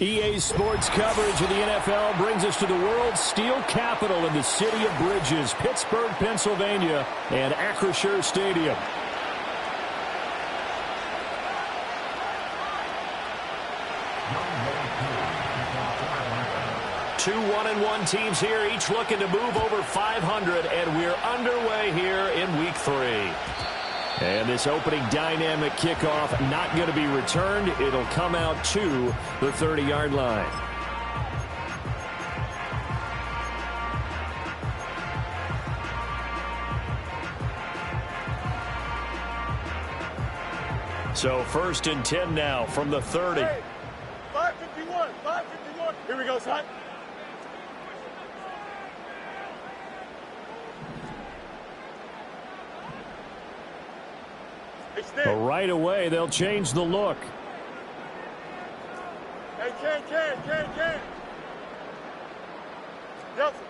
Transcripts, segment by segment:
EA Sports coverage of the NFL brings us to the world's steel capital in the city of Bridges, Pittsburgh, Pennsylvania, and Acrisure Stadium. Two 1-1 teams here, each looking to move over 500, and we're underway here in Week 3. And this opening dynamic kickoff not going to be returned. It'll come out to the 30-yard line. So 1st and 10 now from the 30. Hey, 551, 551. Here we go, son. But right away, they'll change the look. Hey, Ken. Nelson.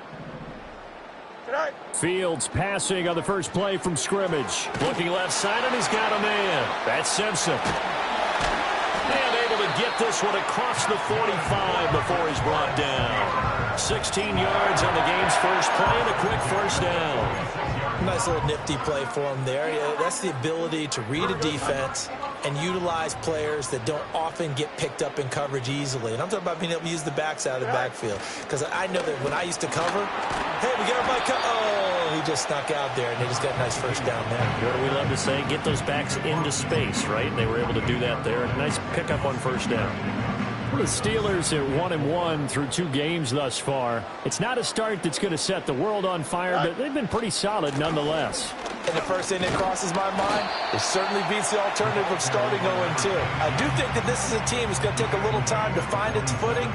Tonight. Fields passing on the first play from scrimmage. Looking left side, and he's got a man. That's Simpson. And able to get this one across the 45 before he's brought down. 16 yards on the game's first play and a quick first down. Nice little nifty play for him there. Yeah, that's the ability to read a defense and utilize players that don't often get picked up in coverage easily. And I'm talking about being able to use the backs out of the backfield. Because I know that when I used to cover, hey, we got everybody oh, he just snuck out there, and they just got a nice first down there. What do we love to say? Get those backs into space, right? And they were able to do that there. Nice pickup on first down. The Steelers at 1-1 through 2 games thus far. It's not a start that's going to set the world on fire, but they've been pretty solid nonetheless. And the first thing that crosses my mind, it certainly beats the alternative of starting 0-2. I do think that this is a team that's going to take a little time to find its footing.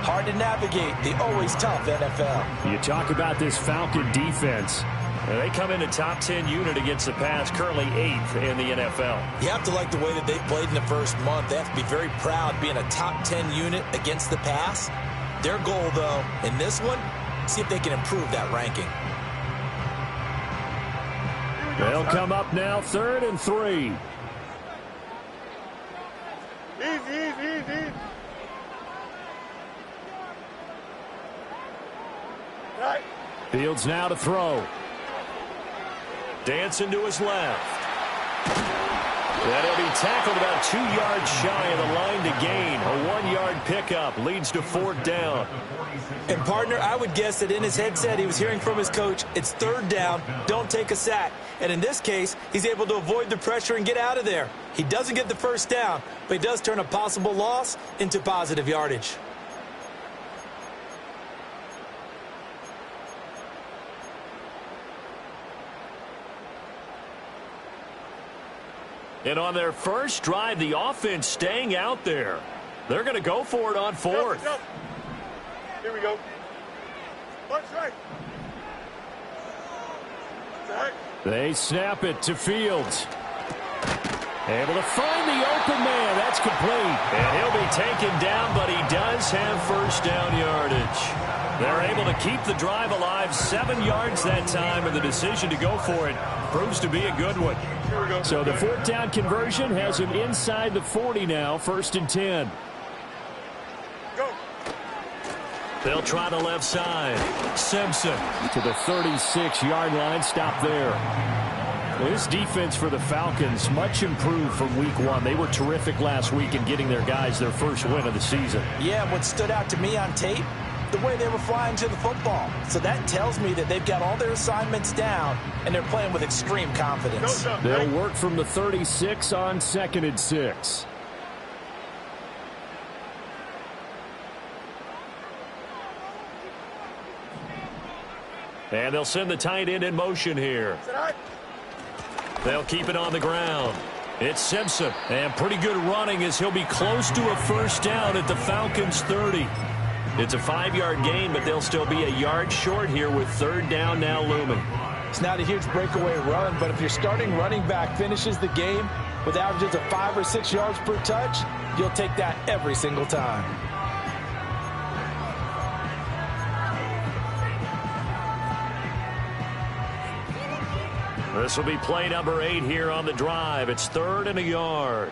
Hard to navigate the always tough NFL. You talk about this Falcon defense. And they come in a top 10 unit against the pass, currently 8th in the NFL. You have to like the way that they played in the first month. They have to be very proud being a top 10 unit against the pass. Their goal, though, in this one, see if they can improve that ranking. They'll come up now, 3rd and 3. Easy. Right. Fields now to throw. Dancing to his left. And he'll be tackled about 2 yards shy of the line to gain. A 1-yard pickup leads to 4th down. And, partner, I would guess that in his headset he was hearing from his coach, it's 3rd down, don't take a sack. And in this case, he's able to avoid the pressure and get out of there. He doesn't get the first down, but he does turn a possible loss into positive yardage. And on their first drive, the offense staying out there. They're going to go for it on 4th. Here we go. Punch right. They snap it to Fields. Able to find the open man. That's complete. And he'll be taken down, but he does have first down yardage. They're able to keep the drive alive, 7 yards that time, and the decision to go for it proves to be a good one. So the 4th down conversion has him inside the 40 now, 1st and 10. Go. They'll try the left side. Simpson to the 36-yard line. Stop there. This defense for the Falcons, much improved from week 1. They were terrific last week in getting their guys their first win of the season. Yeah, what stood out to me on tape the way they were flying to the football. So that tells me that they've got all their assignments down, and they're playing with extreme confidence. They'll work from the 36 on 2nd and 6. And they'll send the tight end in motion here. They'll keep it on the ground. It's Simpson, and pretty good running as he'll be close to a first down at the Falcons' 30. It's a 5-yard gain, but they'll still be a yard short here with 3rd down now looming. It's not a huge breakaway run, but if your starting running back finishes the game with averages of 5 or 6 yards per touch, you'll take that every single time. This will be play number 8 here on the drive. It's 3rd and a yard.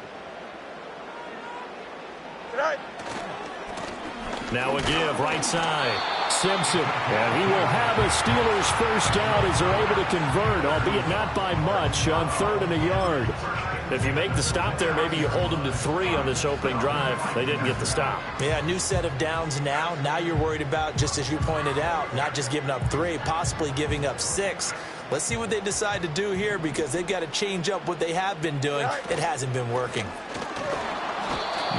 Now a give right side. Simpson, and he will have a Steelers first down as they're able to convert, albeit not by much, on 3rd and a yard. If you make the stop there, maybe you hold them to 3 on this opening drive. They didn't get the stop. Yeah, new set of downs now. Now you're worried about, just as you pointed out, not just giving up 3, possibly giving up 6. Let's see what they decide to do here because they've got to change up what they have been doing. It hasn't been working.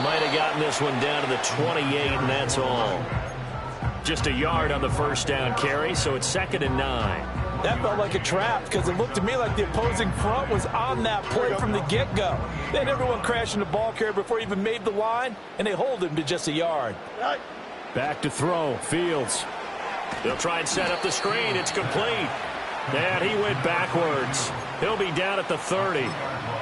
Might have gotten this one down to the 28, and that's all. Just a yard on the first down carry, so it's 2nd and 9. That felt like a trap because it looked to me like the opposing front was on that play from the get-go. They had everyone crashing the ball carrier before he even made the line, and they hold him to just a yard. Back to throw, Fields. They'll try and set up the screen. It's complete. And he went backwards. He'll be down at the 30.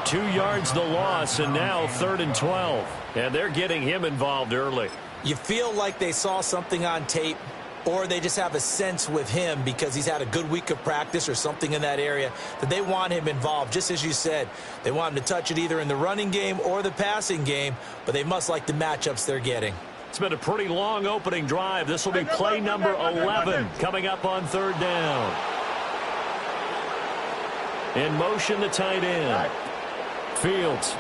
2 yards the loss, and now 3rd and 12. And they're getting him involved early. You feel like they saw something on tape, or they just have a sense with him because he's had a good week of practice or something in that area that they want him involved. Just as you said, they want him to touch it either in the running game or the passing game, but they must like the matchups they're getting. It's been a pretty long opening drive. This will be play number 11 coming up on 3rd down. In motion, the tight end. Fields.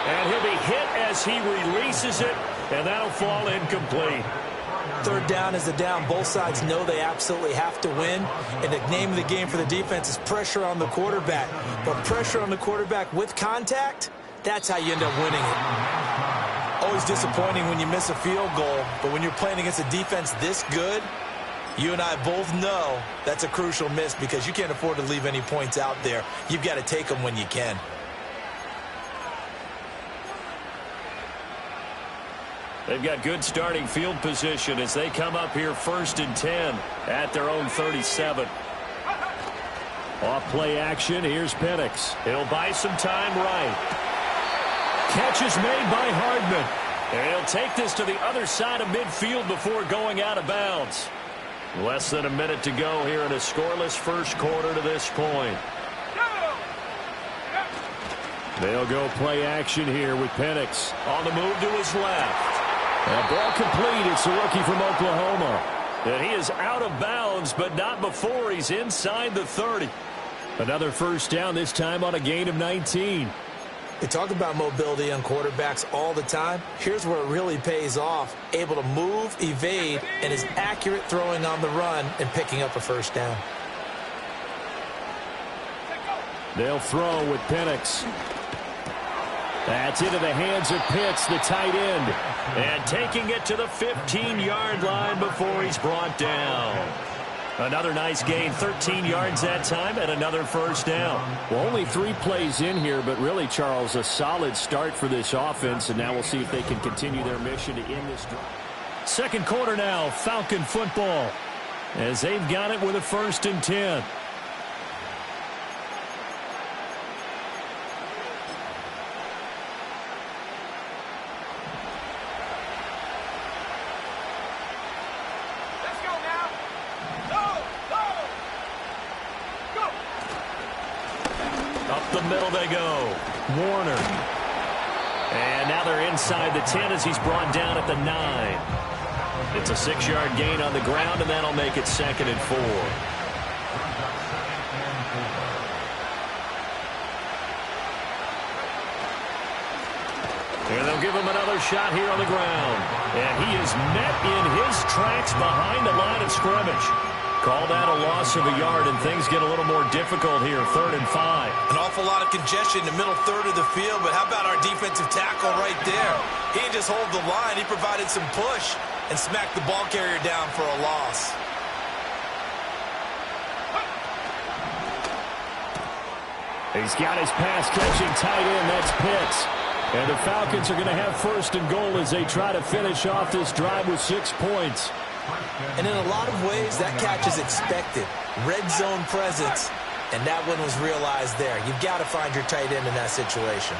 And he'll be hit as he releases it, and that'll fall incomplete. 3rd down is the down. Both sides know they absolutely have to win, and the name of the game for the defense is pressure on the quarterback. But pressure on the quarterback with contact, that's how you end up winning it. Always disappointing when you miss a field goal, but when you're playing against a defense this good, you and I both know that's a crucial miss because you can't afford to leave any points out there. You've got to take them when you can. They've got good starting field position as they come up here 1st and 10 at their own 37. Off play action. Here's Penix. He'll buy some time right. Catch is made by Hardman. And he'll take this to the other side of midfield before going out of bounds. Less than a minute to go here in a scoreless first quarter to this point. They'll go play action here with Penix on the move to his left. And ball complete. It's a rookie from Oklahoma. And he is out of bounds, but not before he's inside the 30. Another first down, this time on a gain of 19. They talk about mobility on quarterbacks all the time. Here's where it really pays off. Able to move, evade, and is accurate throwing on the run and picking up a first down. They'll throw with Penix. That's into the hands of Pitts, the tight end. And taking it to the 15-yard line before he's brought down. Another nice gain, 13 yards that time, and another first down. Well, only 3 plays in here, but really, Charles, a solid start for this offense, and now we'll see if they can continue their mission to end this drive. Second quarter now, Falcon football, as they've got it with a 1st and 10. The middle they go. Warner. And now they're inside the 10 as he's brought down at the 9. It's a 6-yard gain on the ground, and that'll make it 2nd and 4. And they'll give him another shot here on the ground. And he is met in his tracks behind the line of scrimmage. Call that a loss of a yard, and things get a little more difficult here, 3rd and 5. An awful lot of congestion in the middle third of the field, but how about our defensive tackle right there? He didn't just hold the line. He provided some push and smacked the ball carrier down for a loss. He's got his pass-catching tight end. That's Pitts. And the Falcons are going to have 1st and goal as they try to finish off this drive with 6 points. And in a lot of ways, that catch is expected. Red zone presence, and that one was realized there. You've got to find your tight end in that situation.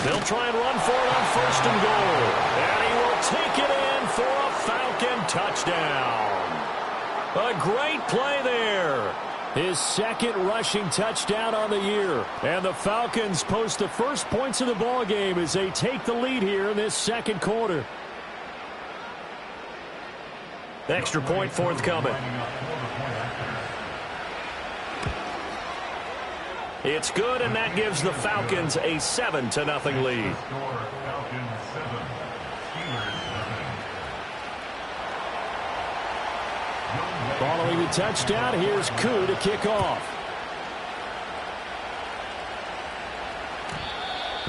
They'll try and run for it on 1st and goal. And he will take it in for a Falcon touchdown. A great play there. His 2nd rushing touchdown on the year. And the Falcons post the first points of the ball game as they take the lead here in this 2nd quarter. Extra point forthcoming. It's good, and that gives the Falcons a 7-0 lead. Following the touchdown, here's Koo to kick off.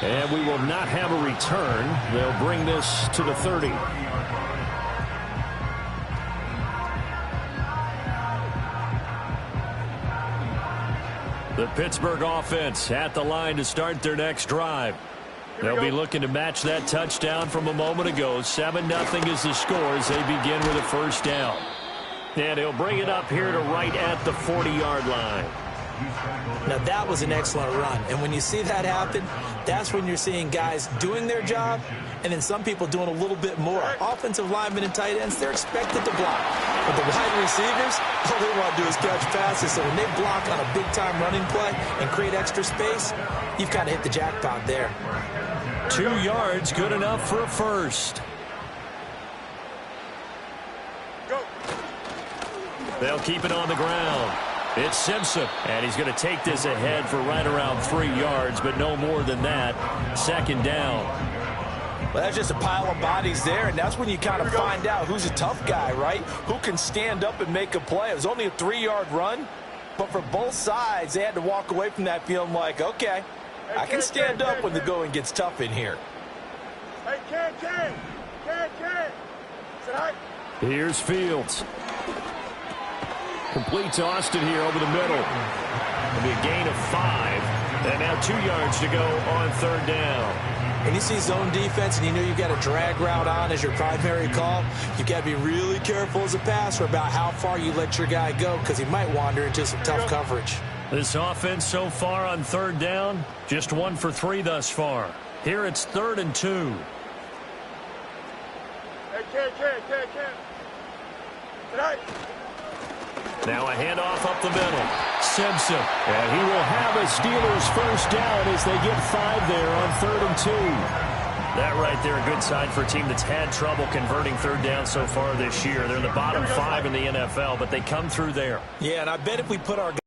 And we will not have a return. They'll bring this to the 30. The Pittsburgh offense at the line to start their next drive. They'll be looking to match that touchdown from a moment ago. 7-0 is the score as they begin with a 1st down. And he'll bring it up here to right at the 40-yard line. Now, that was an excellent run. And when you see that happen, that's when you're seeing guys doing their job and then some people doing a little bit more. Offensive linemen and tight ends, they're expected to block. But the wide receivers, all they want to do is catch passes. So when they block on a big-time running play and create extra space, you've got to hit the jackpot there. 2 yards, good enough for a 1st. They'll keep it on the ground. It's Simpson, and he's going to take this ahead for right around 3 yards, but no more than that. 2nd down. Well, that's just a pile of bodies there, and that's when you kind of find out who's a tough guy, right? Who can stand up and make a play. It was only a 3-yard run, but for both sides, they had to walk away from that feeling like, okay, I can stand up when the going gets tough in here. Hey, Ken. Say hi. Here's Fields. Complete to Austin here over the middle. It'll be a gain of 5. And now 2 yards to go on 3rd down. When you see zone defense and you know you've got a drag route on as your primary call, you've got to be really careful as a passer about how far you let your guy go because he might wander into some tough coverage. This offense so far on 3rd down, just 1 for 3 thus far. Here it's 3rd and 2. Hey, Ken. Tonight. Now a handoff up the middle. Simpson. And he will have a Steelers 1st down as they get 5 there on 3rd and 2. That right there, a good sign for a team that's had trouble converting 3rd down so far this year. They're in the bottom 5 in the NFL, but they come through there. Yeah, and I bet if we put our guys,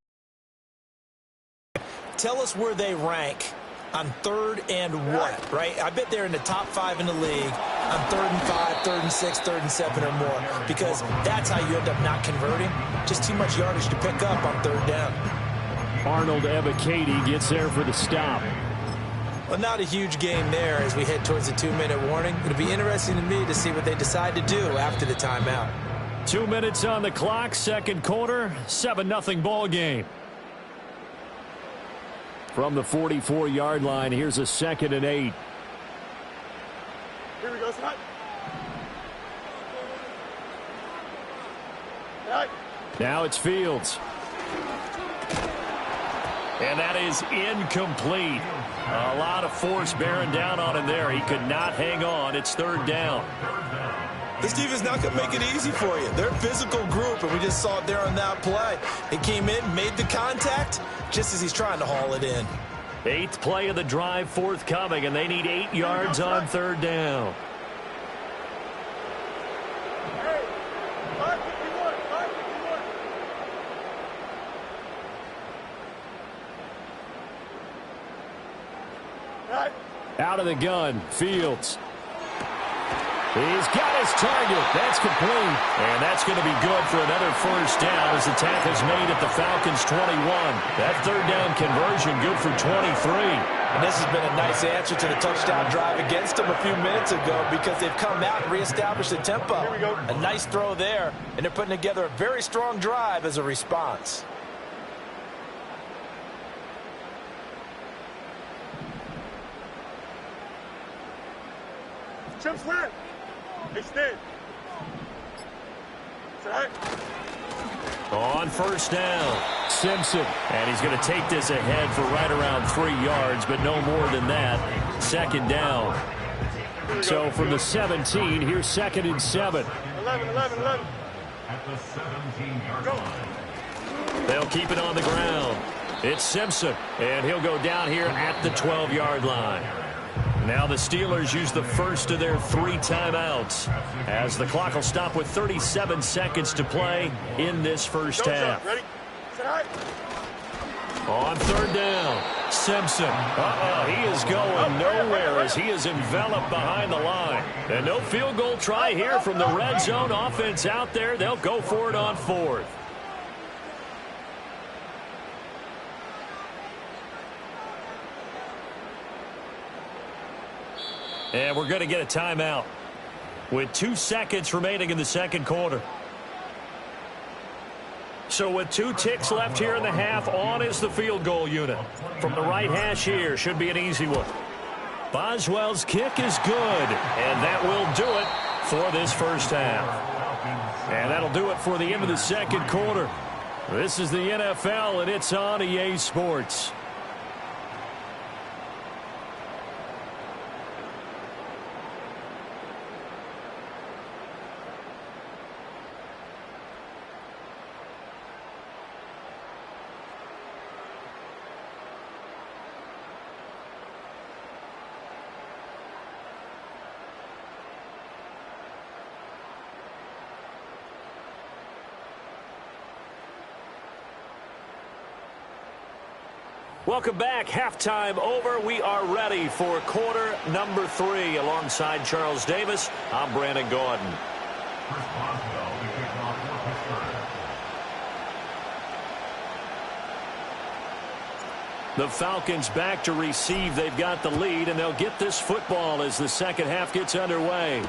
tell us where they rank on 3rd and what, right? I bet they're in the top 5 in the league on 3rd and 5, 3rd and 6, 3rd and 7 or more, because that's how you end up not converting. Just too much yardage to pick up on 3rd down. Arnold Ebiketie gets there for the stop. Well, not a huge game there as we head towards the 2-minute warning. It'll be interesting to me to see what they decide to do after the timeout. 2 minutes on the clock, 2nd quarter, 7-0 ball game. From the 44-yard line, here's a 2nd and 8. Here we go, son. Now it's Fields. And that is incomplete. A lot of force bearing down on him there. He could not hang on. It's 3rd down. This defense not going to make it easy for you. They're a physical group, and we just saw it there on that play. He came in, made the contact, just as he's trying to haul it in. 8th play of the drive forthcoming, and they need 8 yards on 3rd down. Hey, 551. Right. Out of the gun, Fields. He's got his target. That's complete. And that's going to be good for another first down as the tackle's made at the Falcons' 21. That third down conversion good for 23. And this has been a nice answer to the touchdown drive against them a few minutes ago because they've come out and reestablished the tempo. Here we go. A nice throw there, and they're putting together a very strong drive as a response. Chips win. Extend. Right. On first down, Simpson. And he's going to take this ahead for right around 3 yards, but no more than that. Second down. So from the 17, here's 2nd and 7. 11. At the 17-yard line. They'll keep it on the ground. It's Simpson, and he'll go down here at the 12-yard line. Now the Steelers use the first of their 3 timeouts as the clock will stop with 37 seconds to play in this first half. Ready? Set high. On third down, Simpson. He is going nowhere as he is enveloped behind the line. And no field goal try here from the red zone offense out there. They'll go for it on 4th. And we're going to get a timeout with 2 seconds remaining in the second quarter. So with 2 ticks left here in the half, on is the field goal unit. From the right hash here, should be an easy one. Boswell's kick is good, and that will do it for this first half. And that'll do it for the end of the second quarter. This is the NFL, and it's on EA Sports. Welcome back. Halftime over. We are ready for quarter number 3. Alongside Charles Davis, I'm Brandon Gordon. Chris Boswell, the kickoff for Pittsburgh. The Falcons back to receive. They've got the lead, and they'll get this football as the second half gets underway.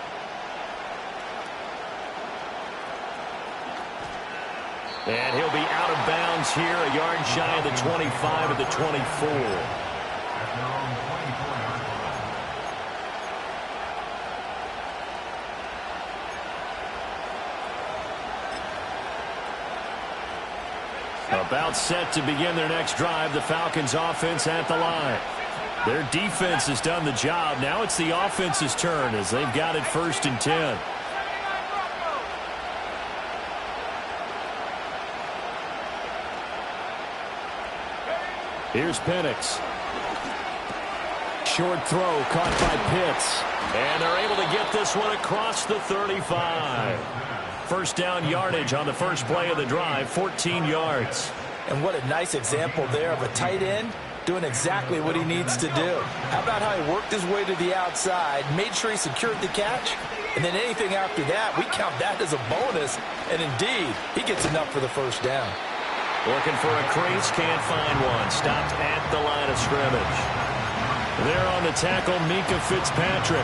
And he'll be out of bounds here, a yard shy of the 25 at the 24. At their own 24-yard line. About set to begin their next drive, the Falcons offense at the line. Their defense has done the job. Now it's the offense's turn as they've got it 1st and 10. Here's Penix. Short throw caught by Pitts. And they're able to get this one across the 35. First down yardage on the first play of the drive, 14 yards. And what a nice example there of a tight end doing exactly what he needs to do. How about how he worked his way to the outside, made sure he secured the catch, and then anything after that, we count that as a bonus. And indeed, he gets enough for the first down. Looking for a crease, can't find one. Stopped at the line of scrimmage. There on the tackle, Mika Fitzpatrick.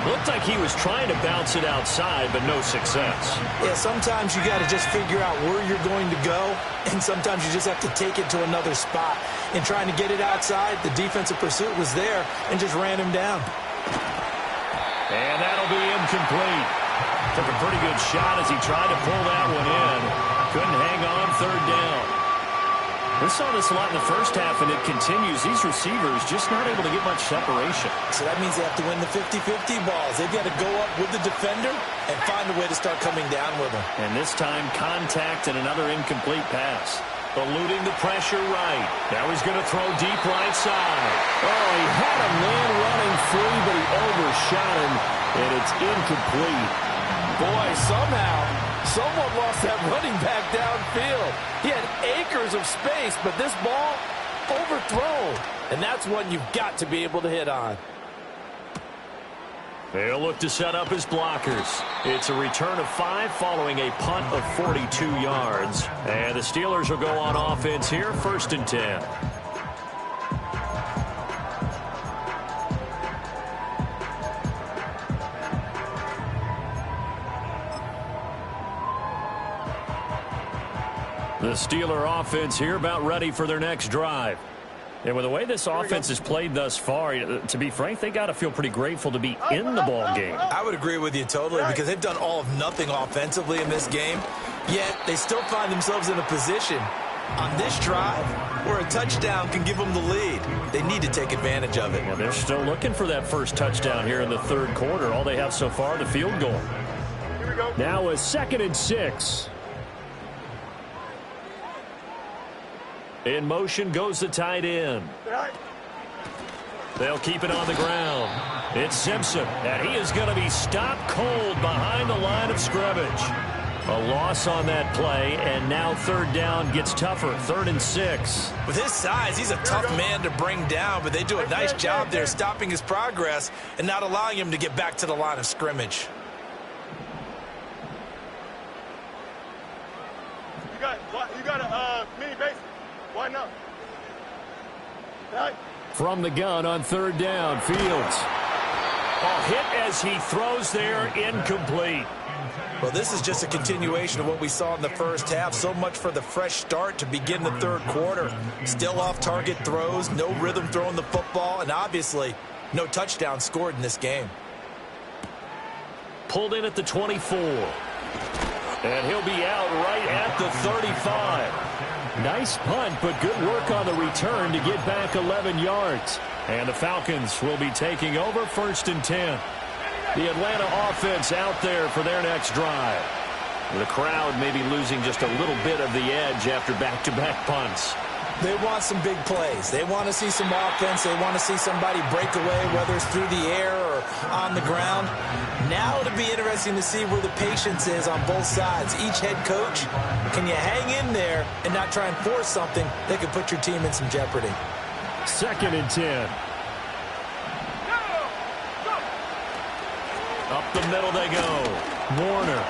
Looked like he was trying to bounce it outside, but no success. Yeah, sometimes you got to just figure out where you're going to go, and sometimes you just have to take it to another spot. In trying to get it outside, the defensive pursuit was there and just ran him down. And that'll be incomplete. Took a pretty good shot as he tried to pull that one in. Couldn't hang on, third down. We saw this a lot in the first half, and it continues. These receivers just not able to get much separation. So that means they have to win the 50-50 balls. They've got to go up with the defender and find a way to start coming down with them. And this time, contact and another incomplete pass. Eluding the pressure right. Now he's going to throw deep right side. Oh, he had a man running free, but he overshot him, and it's incomplete. Boy, somehow someone lost that running back downfield. He had acres of space, but this ball overthrown. And that's one you've got to be able to hit on. They'll look to set up his blockers. It's a return of 5 following a punt of 42 yards. And the Steelers will go on offense here, 1st and 10. The Steeler offense here about ready for their next drive. And with the way this offense has played thus far, to be frank, they got to feel pretty grateful to be in the ball game. I would agree with you totally because they've done all of nothing offensively in this game, yet they still find themselves in a position on this drive where a touchdown can give them the lead. They need to take advantage of it. Well, they're still looking for that first touchdown here in the 3rd quarter. All they have so far, the field goal. Now a 2nd and 6. In motion goes the tight end. They'll keep it on the ground. It's Simpson, and he is going to be stopped cold behind the line of scrimmage. A loss on that play, and now 3rd down gets tougher, 3rd and 6. With his size, he's a tough man to bring down, but they do a nice job there stopping his progress and not allowing him to get back to the line of scrimmage. You got a mini base. Why not? From the gun on 3rd down, Fields. A hit as he throws there, incomplete. Well, this is just a continuation of what we saw in the first half. So much for the fresh start to begin the 3rd quarter. Still off-target throws, no rhythm throwing the football, and obviously no touchdown scored in this game. Pulled in at the 24. And he'll be out right at the 35. Nice punt, but good work on the return to get back 11 yards. And the Falcons will be taking over, 1st and 10. The Atlanta offense out there for their next drive. The crowd may be losing just a little bit of the edge after back-to-back punts. They want some big plays. They want to see some offense. They want to see somebody break away, whether it's through the air or on the ground. Now it'll be interesting to see where the patience is on both sides. Each head coach, can you hang in there and not try and force something that could put your team in some jeopardy? 2nd and 10. Up the middle they go. Warner.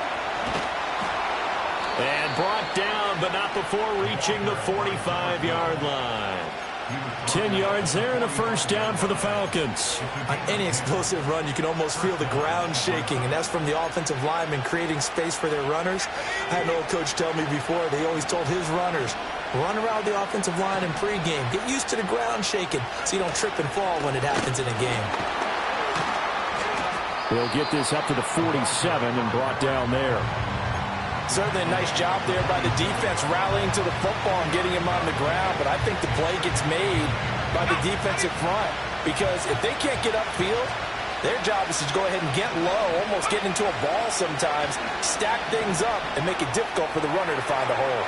And brought down, but not before reaching the 45-yard line. 10 yards there and a 1st down for the Falcons. On any explosive run, you can almost feel the ground shaking, and that's from the offensive linemen creating space for their runners. I had an old coach tell me before, they always told his runners, run around the offensive line in pregame. Get used to the ground shaking so you don't trip and fall when it happens in a game. They'll get this up to the 47 and brought down there. Certainly a nice job there by the defense rallying to the football and getting him on the ground, but I think the play gets made by the defensive front because if they can't get upfield, their job is to go ahead and get low, almost get into a ball sometimes, stack things up, and make it difficult for the runner to find a hole.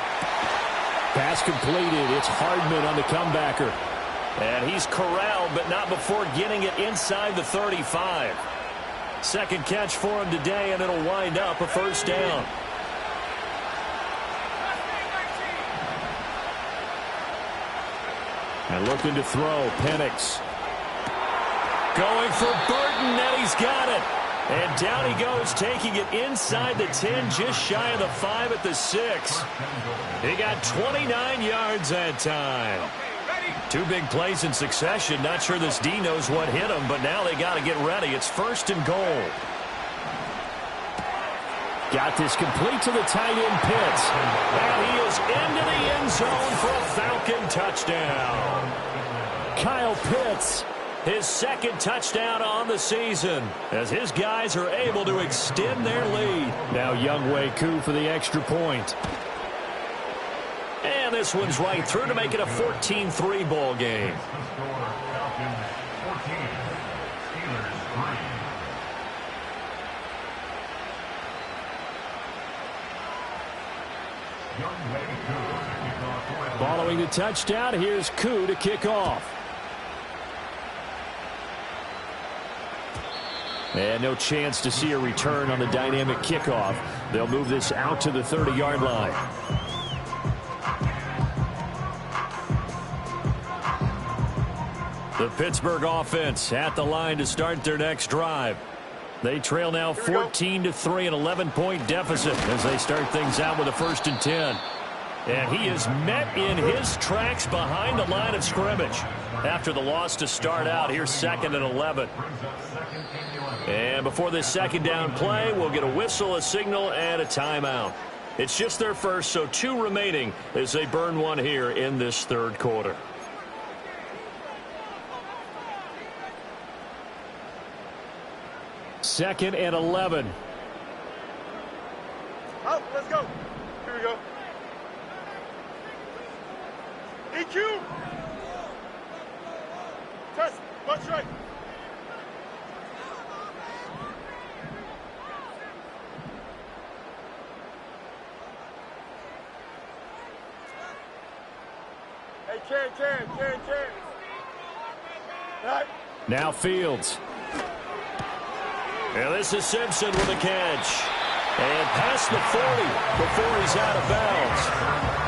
Pass completed. It's Hardman on the comebacker. And he's corralled, but not before getting it inside the 35. 2nd catch for him today, and it'll wind up a 1st down. And looking to throw, Penix. Going for Burton, and he's got it. And down he goes, taking it inside the 10, just shy of the 5 at the 6. He got 29 yards that time. 2 big plays in succession. Not sure this D knows what hit him, but now they got to get ready. It's 1st and goal. Got this complete to the tight end, Pitt. And he is into the end zone for a Falcon touchdown. Kyle Pitts, his 2nd touchdown on the season, as his guys are able to extend their lead. Now Younghoe Koo for the extra point. And this one's right through to make it a 14-3 ball game. Following the touchdown, here's Koo to kick off. And no chance to see a return on the dynamic kickoff. They'll move this out to the 30-yard line. Pittsburgh offense at the line to start their next drive. They trail now 14-3, an 11-point deficit as they start things out with a 1st and 10. And he is met in his tracks behind the line of scrimmage after the loss to start out. Here's 2nd and 11. And before this 2nd down play, we'll get a whistle, a signal, and a timeout. It's just their first, so 2 remaining as they burn one here in this 3rd quarter. Second and 11. Out, let's go. Here we go. EQ. Test, punch right. Hey, Ken. Right. Now Fields. And this is Simpson with a catch. And past the 40 before he's out of bounds.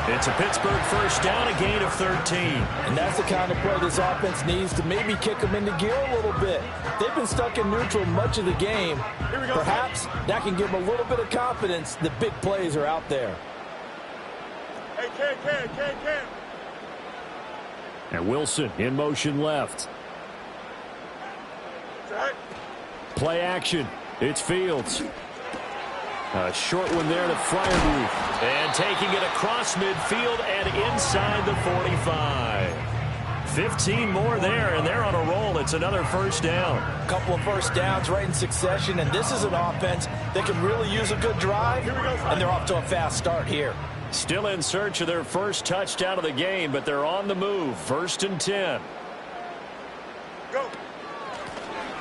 It's a Pittsburgh 1st down, a gain of 13. And that's the kind of play this offense needs to maybe kick them into gear a little bit. They've been stuck in neutral much of the game. Perhaps that can give them a little bit of confidence that big plays are out there. Hey, Ken. And Wilson in motion left. Right. Play action. It's Fields. A short one there to Freiermuth. And taking it across midfield and inside the 45. 15 more there, and they're on a roll. It's another 1st down. A couple of 1st downs right in succession, and this is an offense that can really use a good drive, and they're off to a fast start here. Still in search of their first touchdown of the game, but they're on the move. 1st and 10. Go.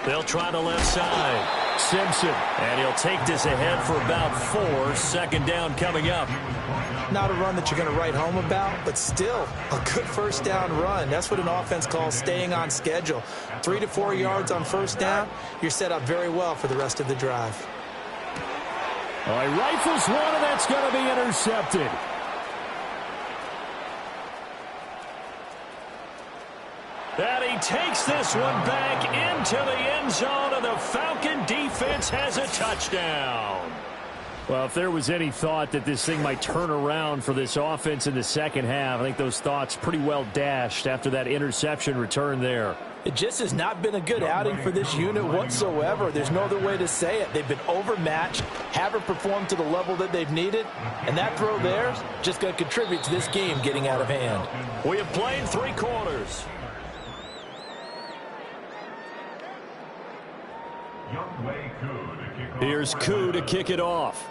They'll try the left side. Simpson, and he'll take this ahead for about 4. 2nd down coming up. Not a run that you're going to write home about, but still a good 1st down run. That's what an offense calls staying on schedule. 3 to 4 yards on 1st down, you're set up very well for the rest of the drive. All right, rifles one, and that's going to be intercepted. And he takes this one back into the end zone, and the Falcon defense has a touchdown. Well, if there was any thought that this thing might turn around for this offense in the 2nd half, I think those thoughts pretty well dashed after that interception return there. It just has not been a good outing for this unit whatsoever. There's no other way to say it. They've been overmatched, haven't performed to the level that they've needed, and that throw there is just going to contribute to this game getting out of hand. We have played 3 quarters. Here's Koo to kick it off.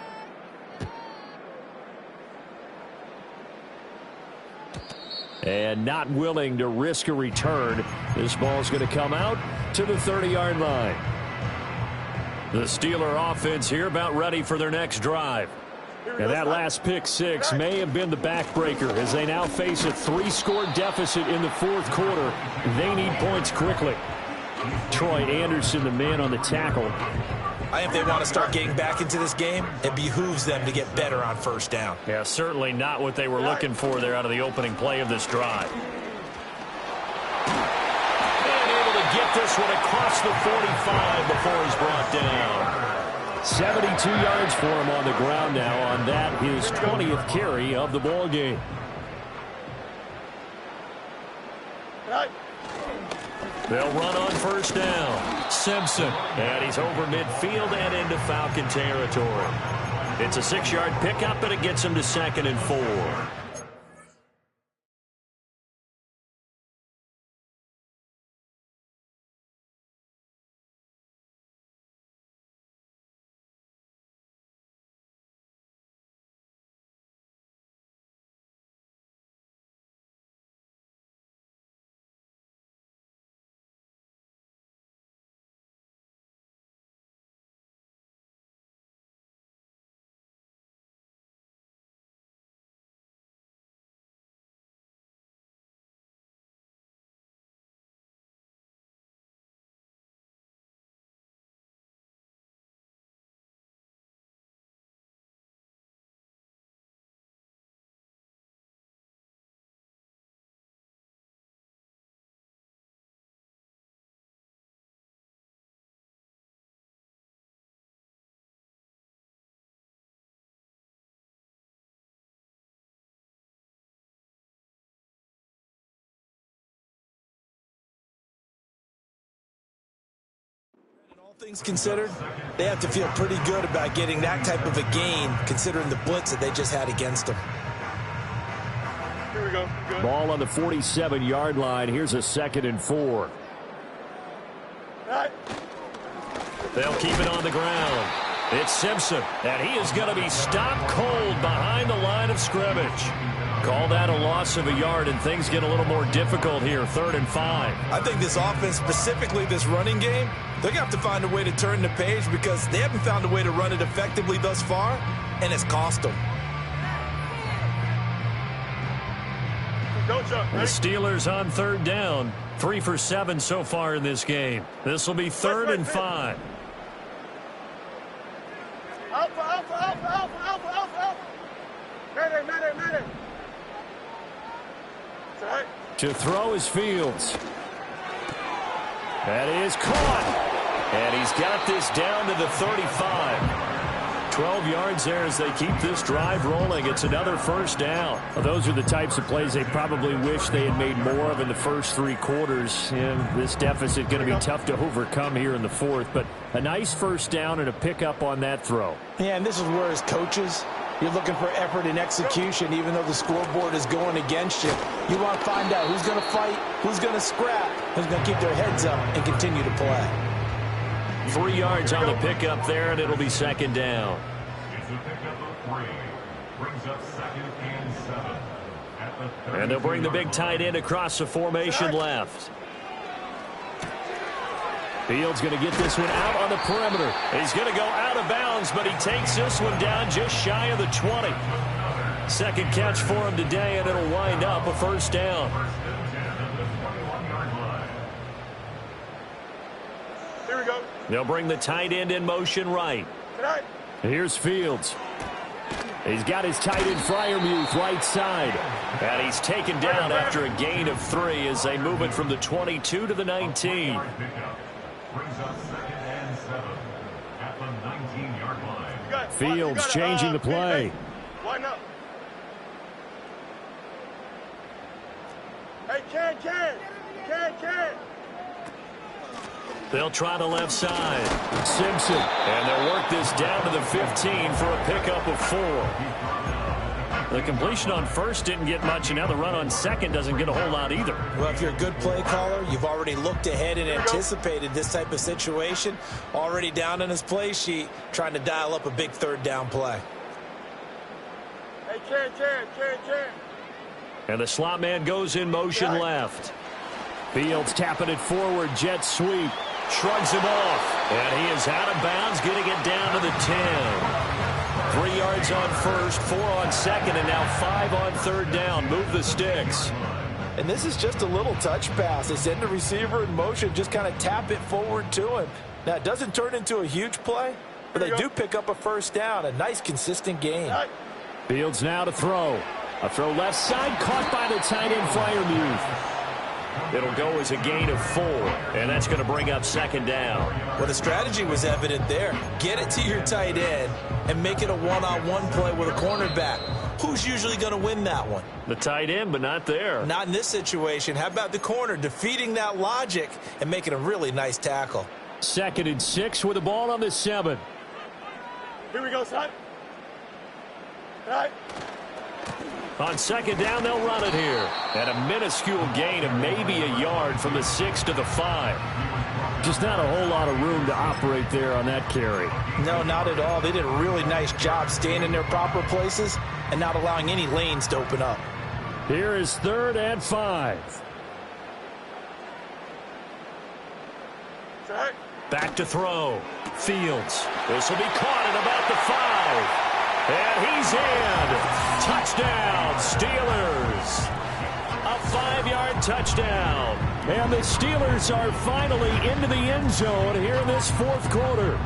And not willing to risk a return. This ball's going to come out to the 30-yard line. The Steeler offense here about ready for their next drive. And that last pick 6 may have been the backbreaker as they now face a 3-score deficit in the 4th quarter. They need points quickly. Troy Anderson, the man on the tackle. I think if they want to start getting back into this game, it behooves them to get better on 1st down. Yeah, certainly not what they were looking for there out of the opening play of this drive. And able to get this one across the 45 before he's brought down. 72 yards for him on the ground now on that, his 20th carry of the ball game. Right. They'll run on 1st down. Simpson. And he's over midfield and into Falcon territory. It's a 6-yard pickup, and it gets him to 2nd and 4. Things considered, they have to feel pretty good about getting that type of a gain, considering the blitz that they just had against them. Here we go. Good. Ball on the 47-yard line. Here's a 2nd and 4. Right. They'll keep it on the ground. It's Simpson, and he is going to be stopped cold behind the line of scrimmage. Call that a loss of a yard, and things get a little more difficult here. 3rd and 5. I think this offense, specifically this running game, they're going to have to find a way to turn the page because they haven't found a way to run it effectively thus far, and it's cost them. Go, Chuck. The Steelers on 3rd down. 3 for 7 so far in this game. This will be 3rd and 5. Alpha, alpha, alpha, alpha, alpha, alpha, alpha. Mayday. It's all right. To throw is Fields. That is caught. And he's got this down to the 35. 12 yards there as they keep this drive rolling. It's another 1st down. Well, those are the types of plays they probably wish they had made more of in the first 3 quarters. And this deficit going to be tough to overcome here in the 4th. But a nice 1st down and a pickup on that throw. Yeah, and this is where as coaches, you're looking for effort and execution, even though the scoreboard is going against you. You want to find out who's going to fight, who's going to scrap, who's going to keep their heads up and continue to play. 3 yards on the pickup there, and it'll be 2nd down. It's a pickup of 3. Brings up 2nd and 7. At the And they'll bring the big tight end across the formation left. Fields going to get this one out on the perimeter. He's going to go out of bounds, but he takes this one down just shy of the 20. 2nd catch for him today, and it'll wind up a 1st down. Here we go. They'll bring the tight end in motion right. Right. Here's Fields. He's got his tight end Freiermuth right side. And he's taken down after a gain of 3 as they move it from the 22 to the 19. Brings up 2nd and 7 at the 19-yard line. Fields changing the play. Why not? Hey, can. They'll try the left side. Simpson. And they'll work this down to the 15 for a pickup of 4. The completion on 1st didn't get much, and now the run on 2nd doesn't get a whole lot either. Well, if you're a good play caller, you've already looked ahead and anticipated this type of situation. Already down on his play sheet, trying to dial up a big 3rd down play. Hey, can. And the slot man goes in motion left. Fields tapping it forward, jet sweep. Shrugs him off. And he is out of bounds, getting it down to the 10. 3 yards on 1st, 4 on 2nd, and now 5 on 3rd down. Move the sticks. And this is just a little touch pass. They send the receiver in motion, just kind of tap it forward to him. Now, it doesn't turn into a huge play, but they do pick up a 1st down. A nice, consistent gain. Fields now to throw. A throw left side, caught by the tight end Freiermuth. It'll go as a gain of 4, and that's going to bring up 2nd down. Well, the strategy was evident there. Get it to your tight end and make it a one-on-one play with a cornerback. Who's usually going to win that one? The tight end, but not there. Not in this situation. How about the corner defeating that logic and making a really nice tackle? 2nd and 6 with the ball on the 7. Here we go, son. Right. On 2nd down, they'll run it here. And a minuscule gain of maybe a yard from the 6 to the 5. Just not a whole lot of room to operate there on that carry. No, not at all. They did a really nice job staying in their proper places and not allowing any lanes to open up. Here is 3rd and 5. Right. Back to throw. Fields. This will be caught at about the 5. And he's in. Touchdown, Steelers. A 5-yard touchdown. And the Steelers are finally into the end zone here in this 4th quarter.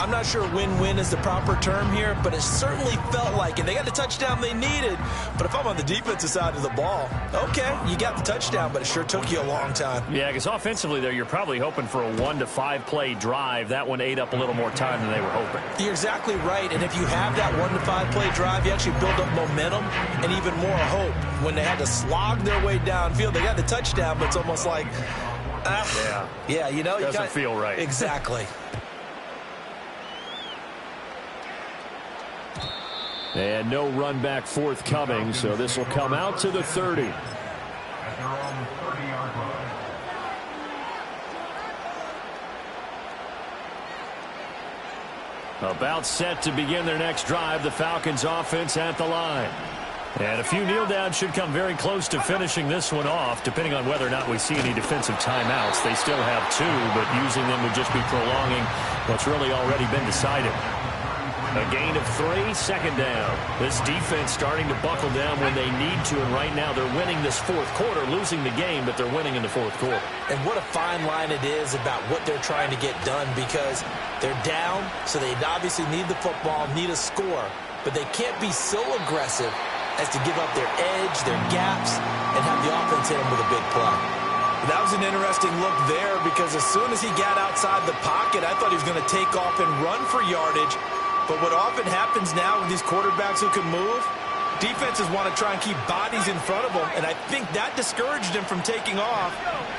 I'm not sure win-win is the proper term here, but it certainly felt like it. They got the touchdown they needed, but if I'm on the defensive side of the ball, okay, you got the touchdown, but it sure took you a long time. Yeah, because offensively there, you're probably hoping for a 1 to 5 play drive. That one ate up a little more time than they were hoping. You're exactly right, and if you have that 1 to 5 play drive, you actually build up momentum and even more hope. When they had to slog their way downfield, they got the touchdown, but it's almost like, Yeah, you know. Doesn't feel right. Exactly. And no run back forthcoming, so this will come out to the 30. At their own 30-yard line. About set to begin their next drive, the Falcons offense at the line. And a few kneel downs should come very close to finishing this one off, depending on whether or not we see any defensive timeouts. They still have 2, but using them would just be prolonging what's really already been decided. A gain of 3, second down. This defense starting to buckle down when they need to, and right now they're winning this fourth quarter, losing the game, but they're winning in the fourth quarter. And what a fine line it is about what they're trying to get done, because they're down, so they obviously need the football, need a score, but they can't be so aggressive as to give up their edge, their gaps, and have the offense hit them with a big play. That was an interesting look there, because as soon as he got outside the pocket, I thought he was going to take off and run for yardage. But what often happens now with these quarterbacks who can move, defenses want to try and keep bodies in front of them, and I think that discouraged him from taking off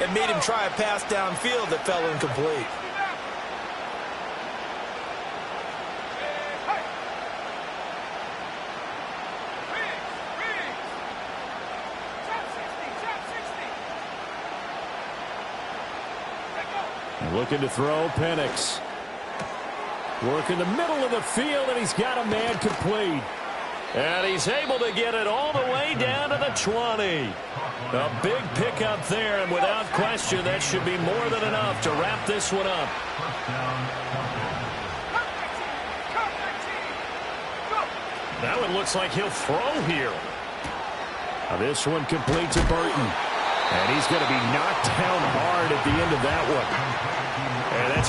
and made him try a pass downfield that fell incomplete. Looking to throw, Penix. Work in the middle of the field, and he's got a man complete. And he's able to get it all the way down to the 20. A big pickup there, and without question, that should be more than enough to wrap this one up. That one looks like he'll throw here. Now this one complete to Burton. And he's going to be knocked down hard at the end of that one. And that's good.